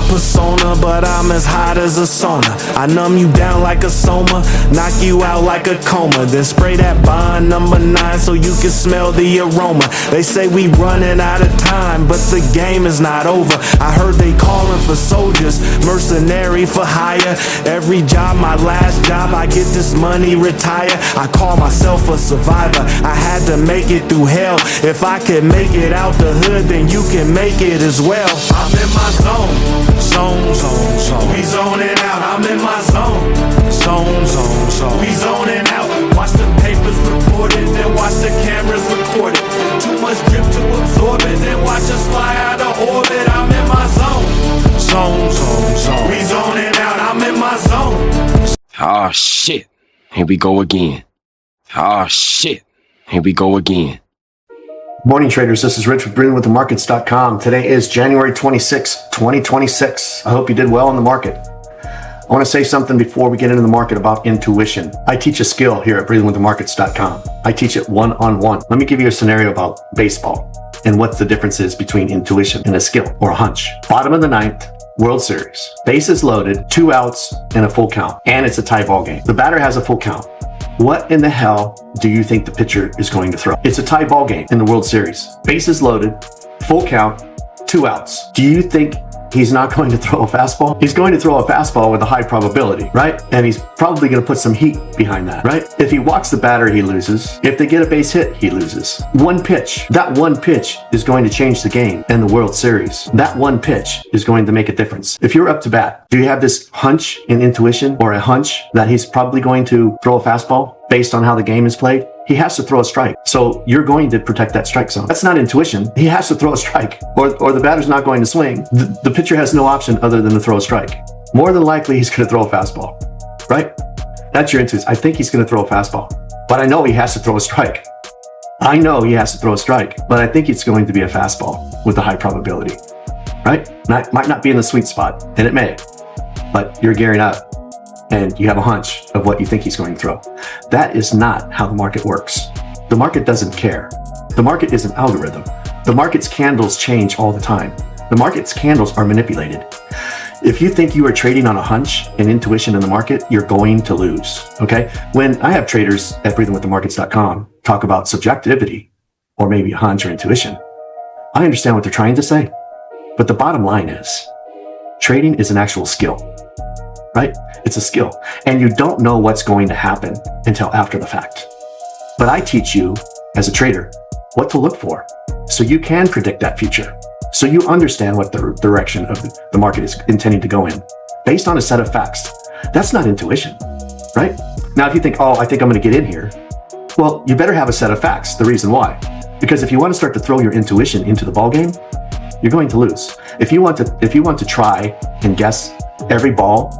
persona, but I'm as hot as a sauna. I numb you down like a soma, knock you out like a coma, then spray that bond number 9 so you can smell the aroma. They say we running out of time, but the game is not over. I heard they calling for soldiers, mercenary for hire. Every job, my last job, I get this money, retire. I call myself a survivor, I had to make it through hell. If I could make it out the hood, then you can make it as well. I'm in my zone, we zoning out. I'm in my zone, we zoning out. Watch the papers report it, then watch the cameras record it. Too much drip to absorb it, then watch us fly out of orbit. I'm in my zone, we zoning out. I'm in my zone. Oh shit, here we go again. Oh shit, here we go again. Morning traders, this is Rich with Breathingwiththemarkets.com. Today is January 26, 2026. I hope you did well in the market. I want to say something before we get into the market about intuition. I teach a skill here at Breathingwiththemarkets.com. I teach it one-on-one. Let me give you a scenario about baseball and what the difference is between intuition and a skill or a hunch. Bottom of the ninth, World Series. Bases loaded, 2 outs and a full count. And it's a tie ball game. The batter has a full count. What in the hell do you think the pitcher is going to throw? It's a tie ball game in the World Series. Bases loaded, full count, 2 outs. Do you think he's not going to throw a fastball? He's going to throw a fastball with a high probability, right? And he's probably going to put some heat behind that, right? If he walks the batter, he loses. If they get a base hit, he loses. One pitch, that one pitch is going to change the game in the World Series. That one pitch is going to make a difference. If you're up to bat, do you have this hunch and intuition or a hunch that he's probably going to throw a fastball based on how the game is played? He has to throw a strike. So you're going to protect that strike zone. That's not intuition. He has to throw a strike or the batter's not going to swing. The pitcher has no option other than to throw a strike. More than likely, he's going to throw a fastball, right? That's your intuition. I think he's going to throw a fastball, but I know he has to throw a strike. I know he has to throw a strike, but I think it's going to be a fastball with a high probability, right? Might not be in the sweet spot, and it may, but you're gearing up and you have a hunch of what you think he's going to throw. That is not how the market works. The market doesn't care. The market is an algorithm. The market's candles change all the time. The market's candles are manipulated. If you think you are trading on a hunch and intuition in the market, you're going to lose, okay? When I have traders at breathingwiththemarkets.com talk about subjectivity or maybe a hunch or intuition, I understand what they're trying to say. But the bottom line is, trading is an actual skill, right? It's a skill. And you don't know what's going to happen until after the fact. But I teach you as a trader what to look for so you can predict that future. So you understand what the direction of the market is intending to go in based on a set of facts. That's not intuition, right? Now, if you think, oh, I think I'm going to get in here. Well, you better have a set of facts. The reason why, because if you want to start to throw your intuition into the ball game, you're going to lose. If you want to try and guess every ball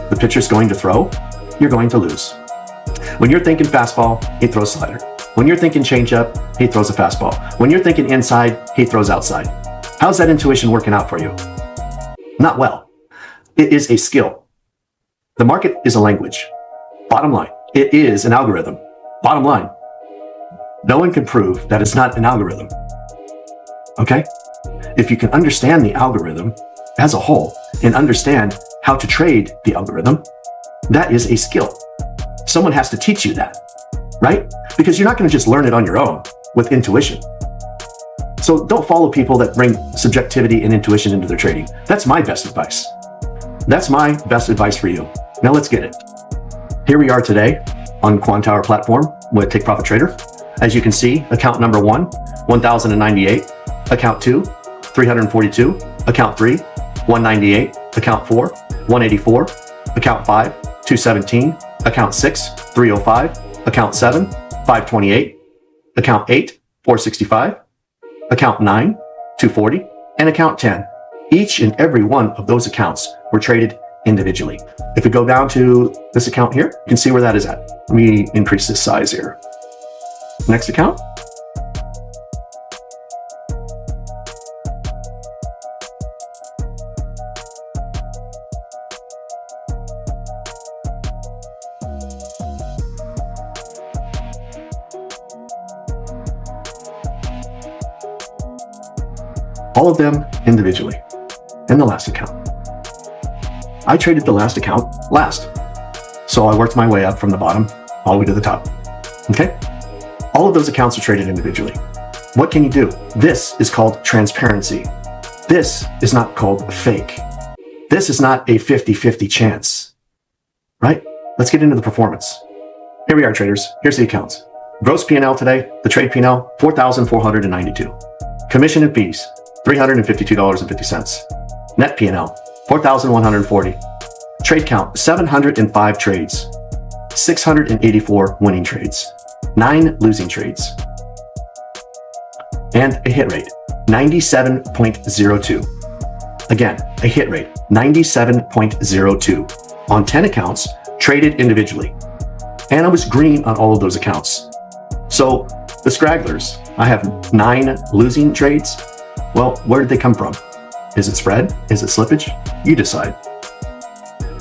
the pitcher's going to throw, you're going to lose. When you're thinking fastball, he throws slider. When you're thinking changeup, he throws a fastball. When you're thinking inside, he throws outside. How's that intuition working out for you? Not well. It is a skill. The market is a language. Bottom line, it is an algorithm. Bottom line, no one can prove that it's not an algorithm. Okay? If you can understand the algorithm as a whole and understand how to trade the algorithm, that is a skill. Someone has to teach you that, right? Because you're not going to just learn it on your own with intuition. So don't follow people that bring subjectivity and intuition into their trading. That's my best advice. That's my best advice for you. Now let's get it. Here we are today on Quantower platform with Take Profit Trader. As you can see, account number 1, 1,098. Account 2, 342. Account 3, 198. Account 4, 184. Account 5, 217. Account 6, 305. Account 7, 528. Account 8, 465. Account 9, 240. And account 10. Each and every one of those accounts were traded individually. If we go down to this account here, you can see where that is at. Let me increase this size here. Next account. All of them individually. And the last account. I traded the last account last. So I worked my way up from the bottom all the way to the top. Okay? All of those accounts are traded individually. What can you do? This is called transparency. This is not called fake. This is not a 50-50 chance, right? Let's get into the performance. Here we are, traders. Here's the accounts. Gross P&L today, the trade P&L, $4,492. Commission and fees, $352.50. Net P&L, $4,140. Trade count, 705 trades. 684 winning trades. 9 losing trades. And a hit rate, 97.02. Again, a hit rate, 97.02 on 10 accounts traded individually. And I was green on all of those accounts. So the scragglers, I have 9 losing trades. Well, where did they come from? Is it spread? Is it slippage? You decide.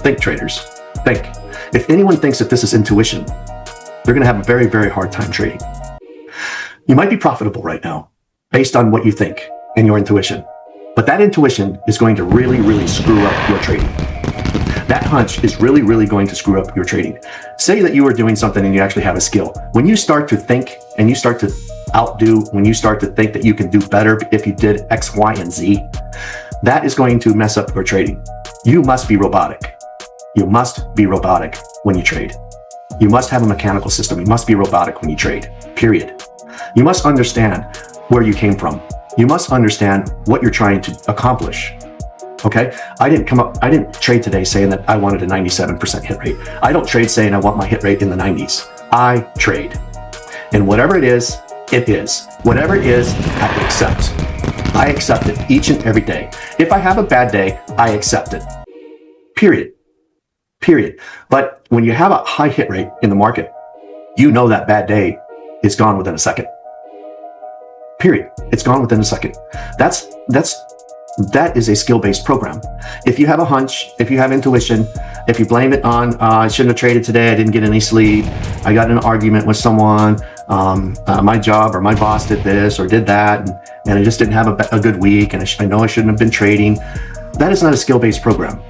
Think, traders. Think. If anyone thinks that this is intuition, they're going to have a very, very hard time trading. You might be profitable right now based on what you think and your intuition. But that intuition is going to really, really screw up your trading. That hunch is really, really going to screw up your trading. Say that you are doing something and you actually have a skill. When you start to think and you start to outdo, when you start to think that you can do better if you did X, Y, and Z, that is going to mess up your trading. You must be robotic. You must be robotic when you trade. You must have a mechanical system. You must be robotic when you trade, period. You must understand where you came from. You must understand what you're trying to accomplish. Okay? I didn't trade today saying that I wanted a 97% hit rate. I don't trade saying I want my hit rate in the 90s. I trade. And whatever it is, it is. Whatever it is, I accept. I accept it each and every day. If I have a bad day, I accept it. Period. Period. But when you have a high hit rate in the market, you know that bad day is gone within a second. Period. It's gone within a second. That is a skill-based program. If you have a hunch, if you have intuition, if you blame it on, I shouldn't have traded today, I didn't get any sleep, I got in an argument with someone, my job or my boss did this or did that, and I just didn't have a good week, and I know I shouldn't have been trading. That is not a skill-based program.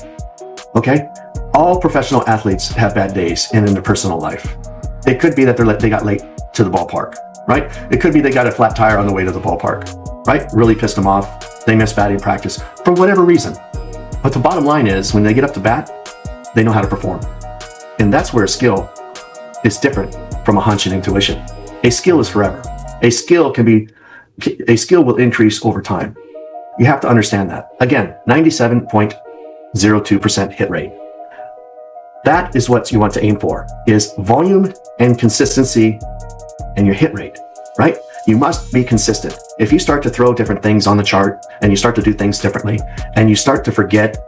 Okay? All professional athletes have bad days in their personal life. It could be that they got late to the ballpark, right? It could be they got a flat tire on the way to the ballpark, right? Really pissed them off. They missed batting practice for whatever reason. But the bottom line is, when they get up to bat, they know how to perform. And that's where a skill is different from a hunch and intuition. A skill is forever. A skill will increase over time. You have to understand that. Again, 97.02% hit rate. That is what you want to aim for, is volume and consistency and your hit rate, right? You must be consistent. If you start to throw different things on the chart and you start to do things differently and you start to forget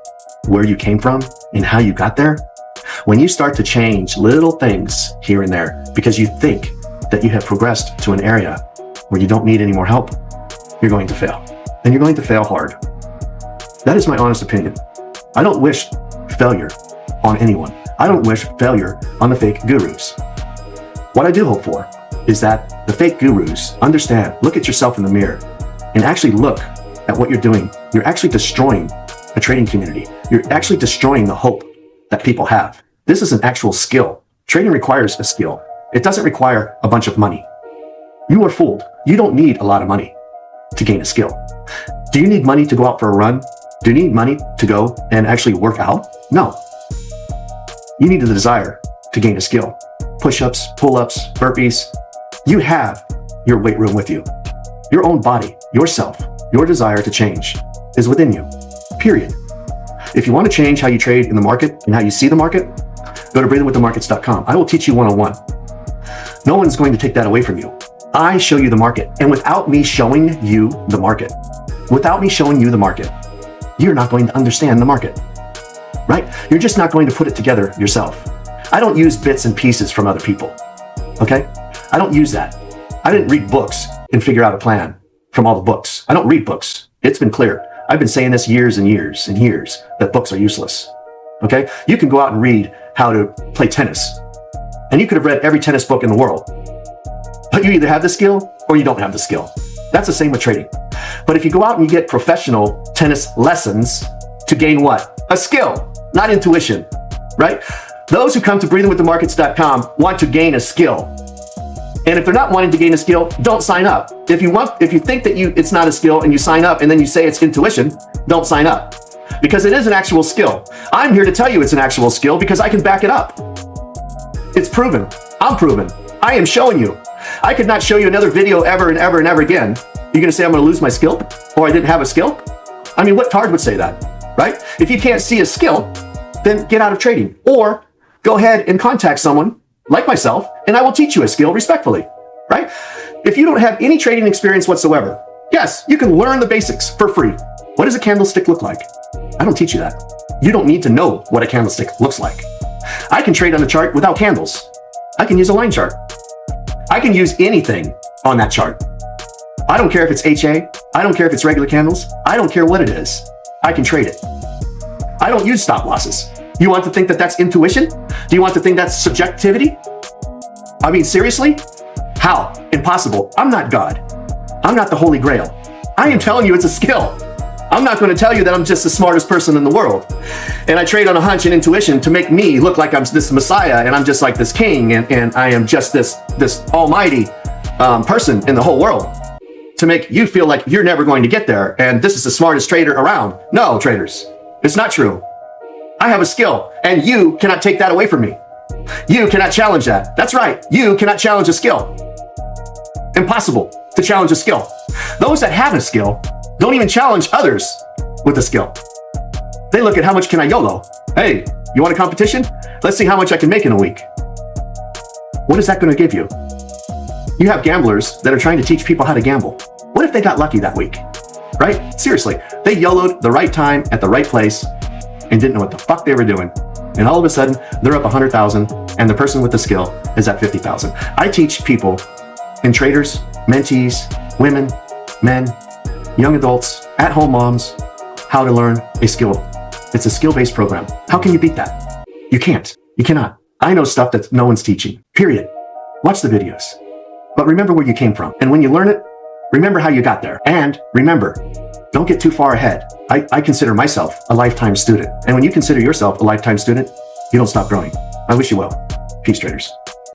where you came from and how you got there, when you start to change little things here and there because you think that you have progressed to an area where you don't need any more help, you're going to fail. And you're going to fail hard. That is my honest opinion. I don't wish failure on anyone. I don't wish failure on the fake gurus. What I do hope for is that the fake gurus understand, look at yourself in the mirror and actually look at what you're doing. You're actually destroying a trading community. You're actually destroying the hope that people have. This is an actual skill. Trading requires a skill. It doesn't require a bunch of money. You are fooled. You don't need a lot of money to gain a skill. Do you need money to go out for a run? Do you need money to go and actually work out? No. You need the desire to gain a skill. Push-ups, pull-ups, burpees. You have your weight room with you. Your own body, yourself, your desire to change is within you, period. If you want to change how you trade in the market and how you see the market, go to breathingwiththemarkets.com. I will teach you one-on-one. No one's going to take that away from you. I show you the market. And without me showing you the market, you're not going to understand the market, right? You're just not going to put it together yourself. I don't use bits and pieces from other people, okay? I don't use that. I didn't read books and figure out a plan from all the books. I don't read books. It's been clear. I've been saying this years and years and years that books are useless, okay? You can go out and read how to play tennis, and you could have read every tennis book in the world, but you either have the skill or you don't have the skill. That's the same with trading. But if you go out and you get professional tennis lessons to gain what? A skill. not intuition, right? Those who come to breathingwiththemarkets.com want to gain a skill. And if they're not wanting to gain a skill, don't sign up. If you think that it's not a skill and you sign up and then you say it's intuition, don't sign up. Because it is an actual skill. I'm here to tell you it's an actual skill because I can back it up. It's proven. I'm proven. I am showing you. I could not show you another video ever and ever and ever again. You're going to say I'm going to lose my skill? Or I didn't have a skill? I mean, what card would say that, right? If you can't see a skill, then get out of trading. Or go ahead and contact someone like myself, and I will teach you a skill respectfully, right? If you don't have any trading experience whatsoever, yes, you can learn the basics for free. What does a candlestick look like? I don't teach you that. You don't need to know what a candlestick looks like. I can trade on a chart without candles. I can use a line chart. I can use anything on that chart. I don't care if it's HA. I don't care if it's regular candles. I don't care what it is. I can trade it. I don't use stop losses. You want to think that that's intuition? Do you want to think that's subjectivity? I mean, seriously? How? Impossible. I'm not God. I'm not the Holy Grail. I am telling you it's a skill. I'm not going to tell you that I'm just the smartest person in the world. And I trade on a hunch and intuition to make me look like I'm this messiah and I'm just like this king and I am just this almighty person in the whole world. To make you feel like you're never going to get there and this is the smartest trader around. No, traders. It's not true. I have a skill and you cannot take that away from me. You cannot challenge that. That's right. You cannot challenge a skill. Impossible to challenge a skill. Those that have a skill don't even challenge others with a skill. They look at how much can I YOLO? Hey, you want a competition? Let's see how much I can make in a week. What is that going to give you? You have gamblers that are trying to teach people how to gamble. What if they got lucky that week? Right? Seriously, they YOLO'd the right time at the right place and didn't know what the fuck they were doing. And all of a sudden, they're up 100,000 and the person with the skill is at 50,000. I teach people and traders, mentees, women, men, young adults, at-home moms, how to learn a skill. It's a skill-based program. How can you beat that? You can't. You cannot. I know stuff that no one's teaching. Period. Watch the videos. But remember where you came from. And when you learn it, remember how you got there. And remember, don't get too far ahead. I consider myself a lifetime student. And when you consider yourself a lifetime student, you don't stop growing. I wish you well. Peace, traders.